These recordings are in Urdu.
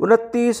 29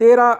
13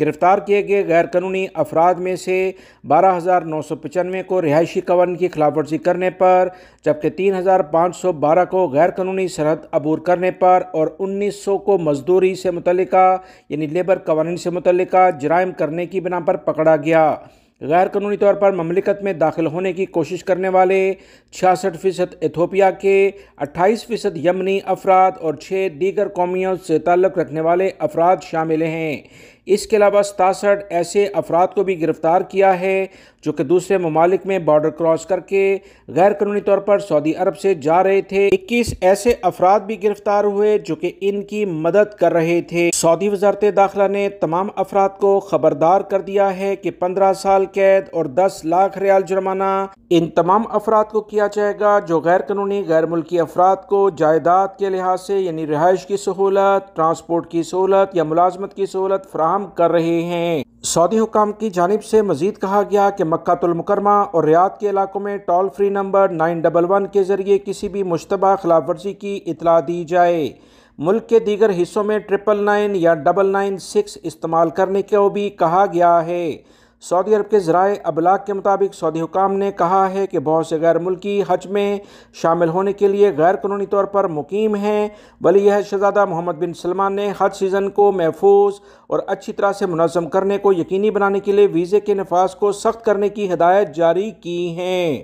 گرفتار کیے گئے غیر قانونی افراد میں سے 12,995 کو رہائشی قوانین کی خلاف ورزی کرنے پر، جبکہ 3,512 کو غیر قانونی سرحد عبور کرنے پر اور 1,900 کو مزدوری سے متعلقہ یعنی لیبر قوانین سے متعلقہ جرائم کرنے کی بنا پر پکڑا گیا۔ غیر قانونی طور پر مملکت میں داخل ہونے کی کوشش کرنے والے 66% ایتھوپیا کے، 28% یمنی افراد اور 6 دیگر قومیوں سے تعلق رکھنے والے افراد شامل ہیں۔ اس کے علاوہ 67 ایسے افراد کو بھی گرفتار کیا ہے جو کہ دوسرے ممالک میں بارڈر کراس کر کے غیر قانونی طور پر سعودی عرب سے جا رہے تھے۔ 21 ایسے افراد بھی گرفتار ہوئے جو کہ ان کی مدد کر رہے تھے۔ سعودی وزارت داخلہ نے تمام افراد کو خبردار کر دیا ہے کہ 15 سال قید اور 10 لاکھ ریال جرمانہ ان تمام افراد کو کیا جائے گا جو غیر قانونی غیر ملکی افراد کو جائیداد کے لحاظ سے یعنی رہائش کی سہولت، ٹرانسپورٹ کی سہولت یا ملازمت کی سہولت فراہم کر رہے ہیں۔ سعودی حکام کی جانب سے مزید کہا گیا کہ مکہ المکرمہ اور ریاض کے علاقوں میں ٹول فری نمبر 911 کے ذریعے کسی بھی مشتبہ خلاف ورزی کی اطلاع دی جائے۔ ملک کے دیگر حصوں میں 999 یا 996 استعمال کرنے کو بھی کہا گیا ہے۔ سعودی عرب کے ذرائع ابلاغ کے مطابق سعودی حکام نے کہا ہے کہ بہت سے غیر ملکی حج میں شامل ہونے کے لیے غیر قانونی طور پر مقیم ہیں۔ ولی عہد شہزادہ محمد بن سلمان نے حج سیزن کو محفوظ اور اچھی طرح سے منظم کرنے کو یقینی بنانے کے لیے ویزے کے نفاذ کو سخت کرنے کی ہدایت جاری کی ہیں۔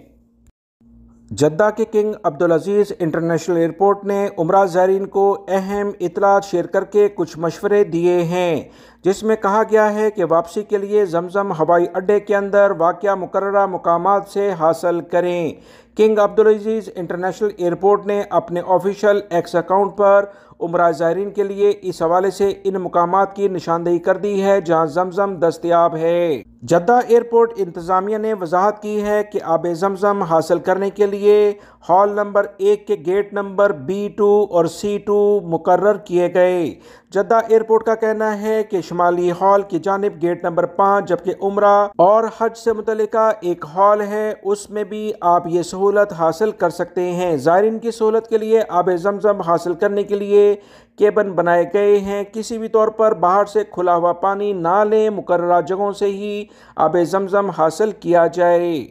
جدہ کے کنگ عبدالعزیز انٹرنیشنل ایئرپورٹ نے عمرہ زائرین کو اہم اطلاعات شیئر کر کے کچھ مشورے دیے ہیں، جس میں کہا گیا ہے کہ واپسی کے لیے زمزم ہوائی اڈے کے اندر واقع مقررہ مقامات سے حاصل کریں۔ کنگ عبدالعزیز انٹرنیشنل ایئرپورٹ نے اپنے آفیشیل ایکس اکاؤنٹ پر عمرہ زائرین کے لیے اس حوالے سے ان مقامات کی نشاندہی کر دی ہے جہاں زمزم دستیاب ہے۔ جدہ ایئرپورٹ انتظامیہ نے وضاحت کی ہے کہ آب زمزم حاصل کرنے کے لیے ہال نمبر 1 کے گیٹ نمبر B2 اور C2 مقرر کیے گئے۔ جدہ ایئرپورٹ کا کہنا ہے کہ شمالی ہال کی جانب گیٹ نمبر 5 جبکہ عمرہ اور حج سے متعلقہ ایک ہال ہے، اس میں بھی آپ یہ سہولت حاصل کر سکتے ہیں۔ زائرین کی سہولت کے لیے آب زمزم حاصل کرنے کے لیے کیبن بنائے گئے ہیں۔ کسی بھی طور پر باہر سے کھلا ہوا پانی نہ لیں، مقررہ جگہوں سے ہی آب زمزم حاصل کیا جائے۔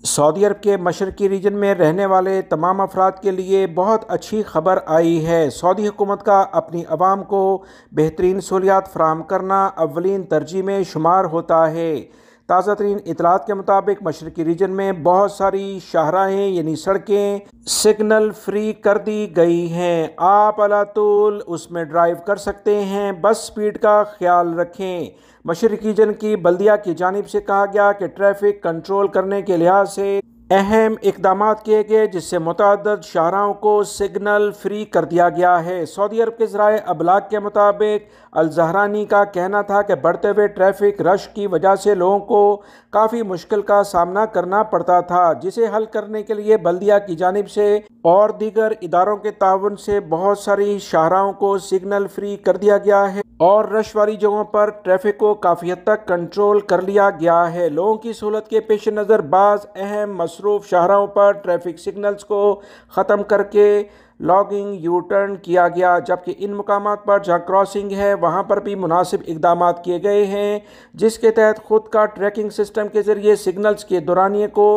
سعودی عرب کے مشرقی ریجن میں رہنے والے تمام افراد کے لیے بہت اچھی خبر آئی ہے۔ سعودی حکومت کا اپنی عوام کو بہترین سہولیات فراہم کرنا اولین ترجیح میں شمار ہوتا ہے۔ تازہ ترین اطلاعات کے مطابق مشرقی ریجن میں بہت ساری شاہراہیں یعنی سڑکیں سگنل فری کر دی گئی ہیں۔ آپ اعلیٰ طول اس میں ڈرائیو کر سکتے ہیں، بس سپیڈ کا خیال رکھیں۔ مشرقی ریجن کی بلدیہ کی جانب سے کہا گیا کہ ٹریفک کنٹرول کرنے کے لحاظ سے اہم اقدامات کیے گئے جس سے متعدد شاہراہوں کو سگنل فری کر دیا گیا ہے۔ سعودی عرب کے ذرائع ابلاغ کے مطابق الزہرانی کا کہنا تھا کہ بڑھتے ہوئے ٹریفک رش کی وجہ سے لوگوں کو کافی مشکل کا سامنا کرنا پڑتا تھا، جسے حل کرنے کے لیے بلدیہ کی جانب سے اور دیگر اداروں کے تعاون سے بہت ساری شاہراہوں کو سگنل فری کر دیا گیا ہے اور رش والی جگہوں پر ٹریفک کو کافی حد تک کنٹرول کر لیا گیا ہے۔ لوگوں کی سہولت کے پیش نظر بعض اہم مصروف شاہراہوں پر ٹریفک سگنلز کو ختم کر کے لاگنگ یو ٹرن کیا گیا، جبکہ ان مقامات پر جہاں کراسنگ ہے وہاں پر بھی مناسب اقدامات کیے گئے ہیں، جس کے تحت خود کا ٹریکنگ سسٹم کے ذریعے سگنلز کے دورانیے کو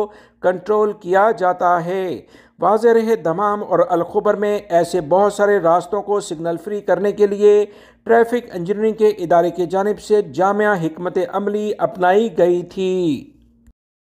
کنٹرول کیا جاتا ہے۔ واضح رہے دمام اور الخبر میں ایسے بہت سارے راستوں کو سگنل فری کرنے کے لیے ٹریفک انجینئرنگ کے ادارے کی جانب سے جامع حکمت عملی اپنائی گئی تھی۔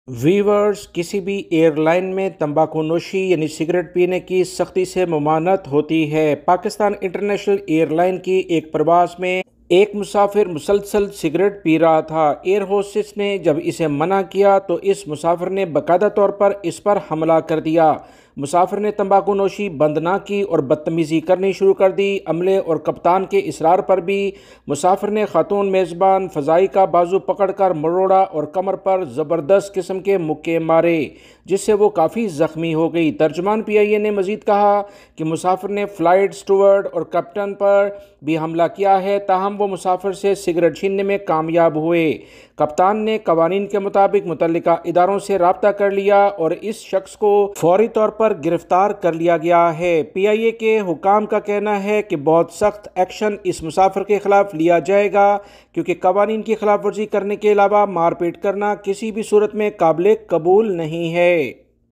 ویورز، کسی بھی ایئر لائن میں تمباکو نوشی یعنی سگریٹ پینے کی سختی سے ممانعت ہوتی ہے۔ پاکستان انٹرنیشنل ایئر لائن کی ایک پرواز میں ایک مسافر مسلسل سگریٹ پی رہا تھا۔ ایئر ہوسٹس نے جب اسے منع کیا تو اس مسافر نے باقاعدہ طور پر اس پر حملہ کر دیا۔ مسافر نے تمباکو نوشی بند نہ کی اور بدتمیزی کرنی شروع کر دی۔ عملے اور کپتان کے اصرار پر بھی مسافر نے خاتون میزبان فضائی کا بازو پکڑ کر مروڑا اور کمر پر زبردست قسم کے مکے مارے۔ جس سے وہ کافی زخمی ہو گئی۔ ترجمان PIA نے مزید کہا کہ مسافر نے فلائٹ اسٹیورڈ اور کیپٹن پر بھی حملہ کیا ہے، تاہم وہ مسافر سے سگریٹ چھیننے میں کامیاب ہوئے۔ کپتان نے قوانین کے مطابق متعلقہ اداروں سے رابطہ کر لیا اور اس شخص کو فوری طور پر گرفتار کر لیا گیا ہے۔ PIA کے حکام کا کہنا ہے کہ بہت سخت ایکشن اس مسافر کے خلاف لیا جائے گا، کیونکہ قوانین کی خلاف ورزی کرنے کے علاوہ مار پیٹ کرنا کسی بھی صورت میں قابل قبول نہیں ہے۔